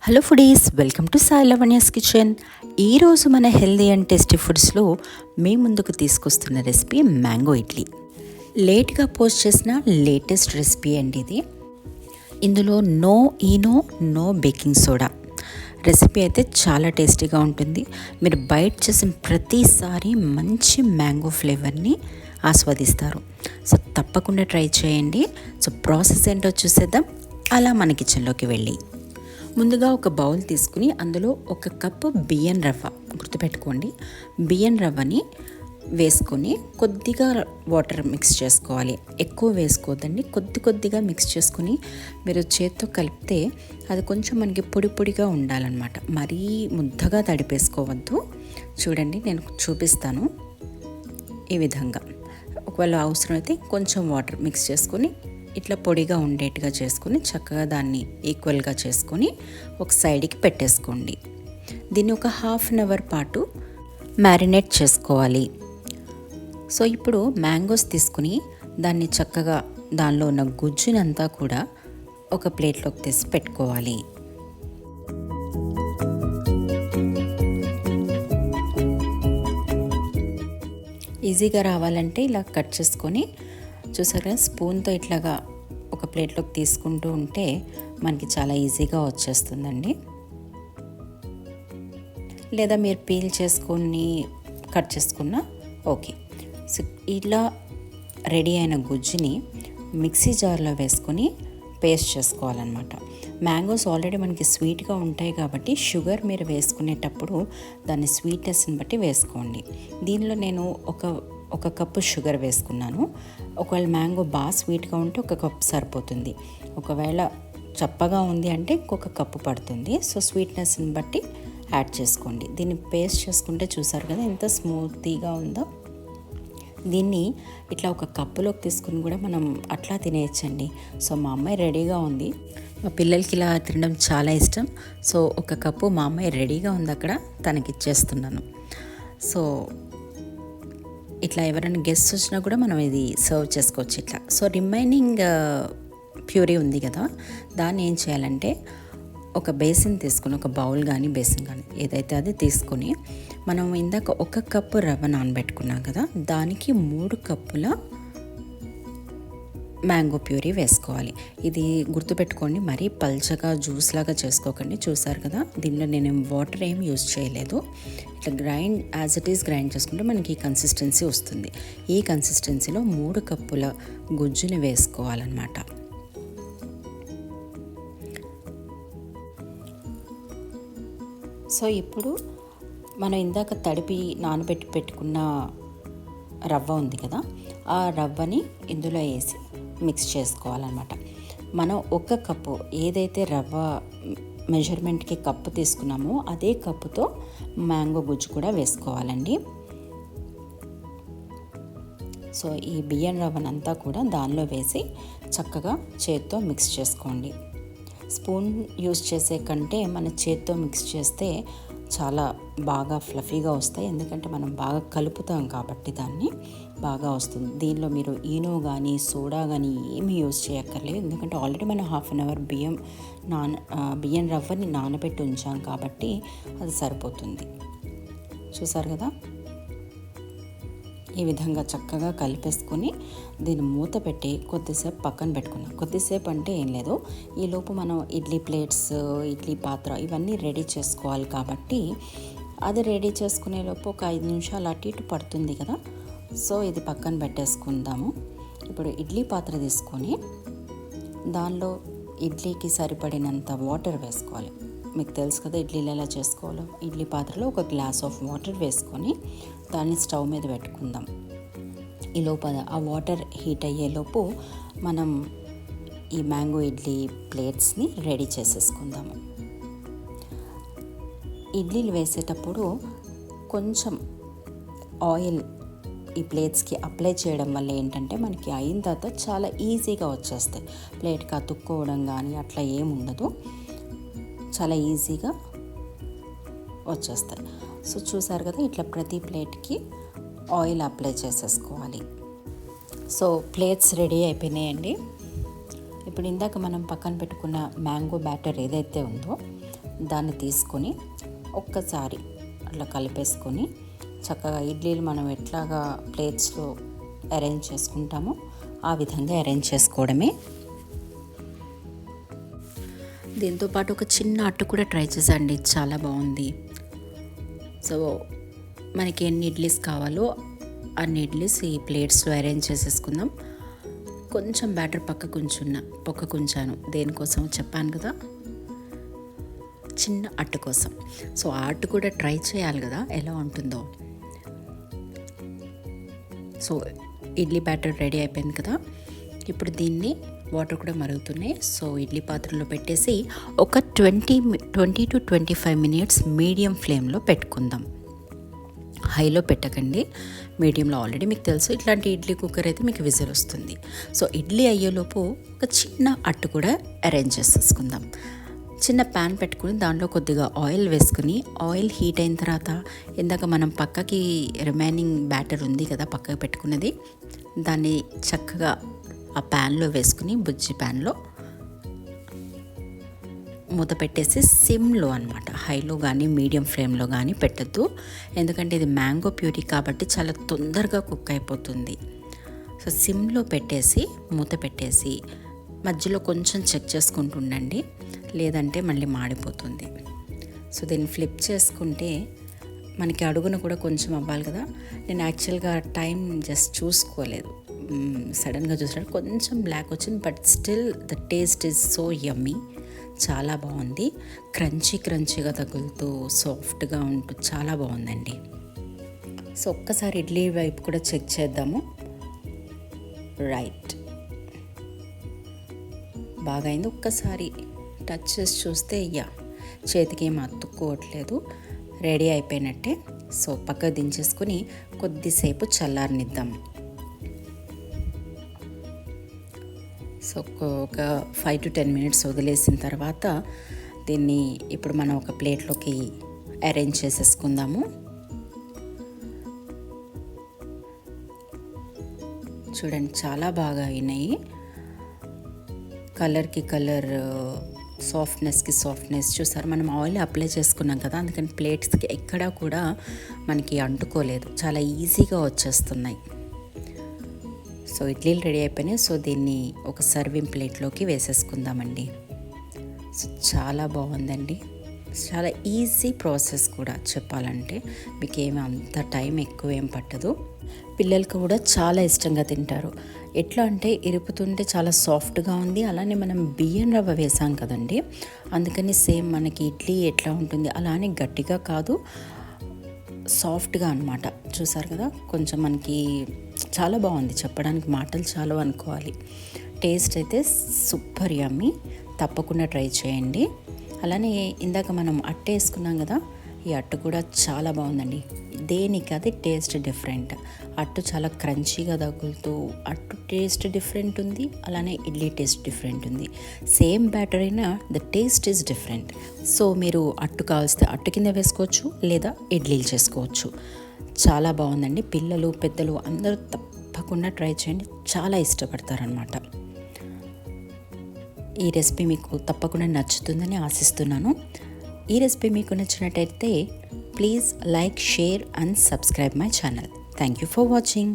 Hello foodies, welcome to Sai Lavanya's kitchen. ఈరోజు మన healthy and tasty ఫుడ్స్లో మీ ముందుకు తీసుకొస్తున్న రెసిపీ మ్యాంగో ఇడ్లీ. లేట్గా పోస్ట్ చేసిన లేటెస్ట్ రెసిపీ అండి ఇది. ఇందులో no Eno, no baking soda. Recipe అయితే చాలా టేస్టీగా ఉంటుంది. మీరు బయట చేసిన ప్రతిసారి మంచి మ్యాంగో ఫ్లేవర్ని ఆస్వాదిస్తారు. సో తప్పకుండా ట్రై చేయండి. సో ప్రాసెస్ ఏంటో చూసేద్దాం. అలా మన కిచెన్లోకి వెళ్ళి ముందుగా ఒక బౌల్ తీసుకుని అందులో 1 కప్పు బియ్యం రవ్వ, గుర్తుపెట్టుకోండి, బియ్యం రవ్వని వేసుకొని కొద్దిగా వాటర్ మిక్స్ చేసుకోవాలి. ఎక్కువ వేసుకోవద్దండి, కొద్దిగా మిక్స్ చేసుకుని మీరు చేత్తో కలిపితే అది కొంచెం మనకి పొడి పొడిగా ఉండాలన్నమాట. మరీ ముద్దగా తడిపేసుకోవద్దు. చూడండి, నేను చూపిస్తాను. ఈ విధంగా ఒకవేళ అవసరమైతే కొంచెం వాటర్ మిక్స్ చేసుకొని ఇట్లా పొడిగా ఉండేట్టుగా చేసుకొని చక్కగా దాన్ని ఈక్వల్గా చేసుకొని ఒక సైడ్కి పెట్టేసుకోండి. దీన్ని ఒక హాఫ్ అన్ అవర్ పాటు మ్యారినేట్ చేసుకోవాలి. సో ఇప్పుడు మ్యాంగోస్ తీసుకుని దాన్ని చక్కగా దానిలో ఉన్న గుజ్జునంతా కూడా ఒక ప్లేట్లోకి తీసి పెట్టుకోవాలి. ఈజీగా రావాలంటే ఇలా కట్ చేసుకొని చూసారా, స్పూన్తో ఇట్లాగా ఒక ప్లేట్లోకి తీసుకుంటూ ఉంటే మనకి చాలా ఈజీగా వచ్చేస్తుందండి. లేదా మీరు పీల్ చేసుకొని కట్ చేసుకున్నా ఓకే. సో ఇలా రెడీ అయిన గుజ్జుని మిక్సీ జార్లో వేసుకొని పేస్ట్ చేసుకోవాలన్నమాట. మ్యాంగోస్ ఆల్రెడీ మనకి స్వీట్గా ఉంటాయి కాబట్టి షుగర్ మీరు వేసుకునేటప్పుడు దాని స్వీట్నెస్ని బట్టి వేసుకోండి. దీనిలో నేను ఒక కప్పు షుగర్ వేసుకున్నాను. ఒకవేళ మ్యాంగో బాగా స్వీట్గా ఉంటే 1 కప్పు సరిపోతుంది. ఒకవేళ చప్పగా ఉంది అంటే ఇంకొక కప్పు పడుతుంది. సో స్వీట్నెస్ని బట్టి యాడ్ చేసుకోండి. దీన్ని పేస్ట్ చేసుకుంటే చూసారు కదా ఎంత స్మూతీగా ఉందో. దీన్ని ఇట్లా ఒక కప్పులోకి తీసుకుని కూడా మనం అట్లా తినేయచ్చండి. సో మా అమ్మాయి రెడీగా ఉంది. మా పిల్లలకి ఇలా తినడం చాలా ఇష్టం. సో 1 కప్పు మా అమ్మాయి రెడీగా ఉంది, అక్కడ తనకి ఇచ్చేస్తున్నాను. సో ఇట్లా ఎవరైనా గెస్ట్ వచ్చినా కూడా మనం ఇది సర్వ్ చేసుకోవచ్చు ఇట్లా. సో రిమైనింగ్ ప్యూరీ ఉంది కదా, దాన్ని ఏం చేయాలంటే ఒక బేసిన్ తీసుకుని, ఒక బౌల్ కానీ బేసిన్ కానీ ఏదైతే అది తీసుకొని, మనం ఇందాక 1 కప్పు రవ్వ నానబెట్టుకున్నాం కదా, దానికి 3 కప్పుల మ్యాంగో ప్యూరీ వేసుకోవాలి. ఇది గుర్తుపెట్టుకోండి, మరీ పల్చగా జ్యూస్ లాగా చేసుకోకండి. చూసారు కదా, దీనిలో నేను వాటర్ ఏం యూజ్ చేయలేదు. ఇట్లా grind as it is grind చేసుకుంటే మనకి ఈ కన్సిస్టెన్సీ వస్తుంది. ఈ కన్సిస్టెన్సీలో 3 కప్పుల గుజ్జుని వేసుకోవాలన్నమాట. సో ఇప్పుడు మనం ఇందాక తడిపి నానబెట్టి పెట్టుకున్న రవ్వ ఉంది కదా, ఆ రవ్వని ఇందులో వేసి మిక్స్ చేసుకోవాలన్నమాట. మనం 1 కప్పు ఏదైతే రవ్వ మెజర్మెంట్కి కప్పు తీసుకున్నామో అదే కప్పుతో మ్యాంగో గుజ్జు కూడా వేసుకోవాలండి. సో ఈ బియ్యం రవ్వనంతా కూడా దానిలో వేసి చక్కగా చేత్తో మిక్స్ చేసుకోండి. స్పూన్ యూస్ చేసే కంటే మన చేత్తో మిక్స్ చేస్తే చాలా బాగా ఫ్లఫీగా వస్తాయి. ఎందుకంటే మనం బాగా కలుపుతాం కాబట్టి దాన్ని బాగా వస్తుంది. దీనిలో మీరు ఈనో కానీ సోడా కానీ ఏమీ యూజ్ చేయక్కర్లేదు. ఎందుకంటే ఆల్రెడీ మనం హాఫ్ అన్ అవర్ బియ్యం రవ్వని నానబెట్టి ఉంచాం కాబట్టి అది సరిపోతుంది. చూసారు కదా, ఈ విధంగా చక్కగా కలిపేసుకొని దీన్ని మూత పెట్టి కొద్దిసేపు పక్కన పెట్టుకున్నాం. కొద్దిసేపు అంటే ఏం లేదు, ఈలోపు మనం ఇడ్లీ ప్లేట్స్, ఇడ్లీ పాత్ర ఇవన్నీ రెడీ చేసుకోవాలి కాబట్టి అది రెడీ చేసుకునేలోపు ఒక 5 నిమిషాలు అటు ఇటు పడుతుంది కదా. సో ఇది పక్కన పెట్టేసుకుందాము. ఇప్పుడు ఇడ్లీ పాత్ర తీసుకొని దానిలో ఇడ్లీకి సరిపడినంత వాటర్ వేసుకోవాలి. మీకు తెలుసు కదా ఇడ్లీలు ఎలా చేసుకోవాలో. ఇడ్లీ పాత్రలో 1 గ్లాస్ ఆఫ్ వాటర్ వేసుకొని దాన్ని స్టవ్ మీద పెట్టుకుందాం. ఈ లోపల ఆ వాటర్ హీట్ అయ్యేలోపు మనం ఈ మ్యాంగో ఇడ్లీ ప్లేట్స్ని రెడీ చేసేసుకుందాము. ఇడ్లీలు వేసేటప్పుడు కొంచెం ఆయిల్ ఈ ప్లేట్స్కి అప్లై చేయడం వల్ల ఏంటంటే మనకి అయిన తర్వాత చాలా ఈజీగా వచ్చేస్తాయి. ప్లేట్కి అతుక్కోవడం కానీ అట్లా ఏముండదు, చాలా ఈజీగా వచ్చేస్తాయి. సో చూసారు కదా, ఇట్లా ప్రతి ప్లేట్కి ఆయిల్ అప్లై చేసేసుకోవాలి. సో ప్లేట్స్ రెడీ అయిపోయినాయండి. ఇప్పుడు ఇందాక మనం పక్కన పెట్టుకున్న మ్యాంగో బ్యాటర్ ఏదైతే ఉందో దాన్ని తీసుకొని ఒక్కసారి అట్లా కలిపేసుకొని చక్కగా ఇడ్లీలు మనం ఎట్లాగా ప్లేట్స్లో అరేంజ్ చేసుకుంటామో ఆ విధంగా అరేంజ్ చేసుకోవడమే. దీంతోపాటు ఒక చిన్న అట్టు కూడా ట్రై చేసండి, చాలా బాగుంది. సో మనకి ఎన్ని ఇడ్లీస్ కావాలో అన్ని ఇడ్లీస్ ఈ ప్లేట్స్లో అరేంజ్ చేసేసుకుందాం. కొంచెం బ్యాటర్ పక్కకు ఉంచాను, దేనికోసం చెప్పాను కదా, చిన్న అట్టు కోసం. సో ఆ అట్టు కూడా ట్రై చేయాలి కదా ఎలా ఉంటుందో. సో ఇడ్లీ బ్యాటర్ రెడీ అయిపోయింది కదా, ఇప్పుడు దీన్ని వాటర్ కూడా మరుగుతున్నాయి. సో ఇడ్లీ పాత్రలో పెట్టేసి ఒక 20 to 25 మినిట్స్ మీడియం ఫ్లేమ్లో పెట్టుకుందాం. హైలో పెట్టకండి, మీడియంలో. ఆల్రెడీ మీకు తెలుసు ఇట్లాంటి ఇడ్లీ కుక్కర్ అయితే మీకు విజిల్ వస్తుంది. సో ఇడ్లీ అయ్యేలోపు ఒక చిన్న అట్టు కూడా అరేంజ్ చేసేసుకుందాం. చిన్న ప్యాన్ పెట్టుకుని దాంట్లో కొద్దిగా ఆయిల్ వేసుకుని, ఆయిల్ హీట్ అయిన తర్వాత ఇందాక మనం పక్కకి రిమైనింగ్ బ్యాటర్ ఉంది కదా పక్కకి పెట్టుకున్నది, దాన్ని చక్కగా ఆ ప్యాన్లో వేసుకుని, బుజ్జి ప్యాన్లో మూత పెట్టేసి సిమ్లో అనమాట, హైలో కానీ మీడియం ఫ్లేమ్లో కానీ పెట్టద్దు. ఎందుకంటే ఇది మ్యాంగో ప్యూరీ కాబట్టి చాలా తొందరగా కుక్ అయిపోతుంది. సో సిమ్లో పెట్టేసి మూత పెట్టేసి మధ్యలో కొంచెం చెక్ చేసుకుంటూ ఉండండి, లేదంటే మళ్ళీ మాడిపోతుంది. సో దీన్ని ఫ్లిప్ చేసుకుంటే మనకి అడుగున కూడా కొంచెం అవ్వాలి కదా. నేను యాక్చువల్గా టైం జస్ట్ చూసుకోలేదు, సడన్గా చూసాను కొంచెం బ్లాక్ వచ్చింది. But still the taste is so yummy, చాలా బాగుంది. క్రంచీగా తగులుతూ సాఫ్ట్గా ఉంటూ చాలా బాగుందండి. సో ఒక్కసారి ఇడ్లీ వైపు కూడా చెక్ చేద్దాము. రైట్, బాగా అయింది. ఒక్కసారి టచ్ చేసి చూస్తే చేతికి ఏం అతుక్కోవట్లేదు, రెడీ అయిపోయినట్టే. సో పక్కకు దించేసుకొని కొద్దిసేపు చల్లారనిద్దాం. సో ఒక 5 to 10 మినిట్స్ వదిలేసిన తర్వాత దీన్ని ఇప్పుడు మనం ఒక ప్లేట్లోకి అరేంజ్ చేసేసుకుందాము. చూడండి చాలా బాగా అయినాయి, కలర్కి కలర్, సాఫ్ట్నెస్కి సాఫ్ట్నెస్. చూసారు, మనం ఆయిల్ అప్లై చేసుకున్నాం కదా, అందుకని ప్లేట్స్కి ఎక్కడా కూడా మనకి అంటుకోలేదు, చాలా ఈజీగా వచ్చేస్తున్నాయి. సో ఇడ్లీలు రెడీ అయిపోయినాయి. సో దీన్ని ఒక సర్వింగ్ ప్లేట్లోకి వేసేసుకుందామండి. సో చాలా బాగుందండి, చాలా ఈజీ ప్రాసెస్ కూడా చెప్పాలంటే. మీకు ఏమి అంత టైం ఎక్కువ ఏం పట్టదు, పిల్లలకు కూడా చాలా ఇష్టంగా తింటారు. ఎట్లా అంటే ఇరుపుతుంటే చాలా సాఫ్ట్గా ఉంది. అలానే మనం బియ్యం రవ్వ వేసాం కదండి, అందుకని సేమ్ మనకి ఇడ్లీ ఎట్లా ఉంటుంది అలానే గట్టిగా కాదు, సాఫ్ట్గా అనమాట. చూసారు కదా, కొంచెం మనకి చాలా బాగుంది, చెప్పడానికి మాటలు చాలా అనుకోవాలి. టేస్ట్ అయితే సూపర్ యమ్మీ, తప్పకుండా ట్రై చేయండి. అలానే ఇందాక మనం అట్టు వేసుకున్నాం కదా, ఈ అట్టు కూడా చాలా బాగుందండి. దేనికి అది టేస్ట్ డిఫరెంట్. అట్టు చాలా క్రంచీగా తగులుతూ అట్టు టేస్ట్ డిఫరెంట్ ఉంది, అలానే ఇడ్లీ టేస్ట్ డిఫరెంట్ ఉంది. సేమ్ బ్యాటర్ అయినా the taste is different. So మీరు అట్టు కావాల్సితే అట్టు కింద వేసుకోవచ్చు, లేదా ఇడ్లీలు చేసుకోవచ్చు. చాలా బాగుందండి, పిల్లలు పెద్దలు అందరూ తప్పకుండా ట్రై చేయండి, చాలా ఇష్టపడతారనమాట. ఈ రెసిపీ మీకు తప్పకుండా నచ్చుతుందని ఆశిస్తున్నాను. ఈ రెసిపీ మీకు నచ్చినట్టయితే please like, share and subscribe my channel. Thank you for watching.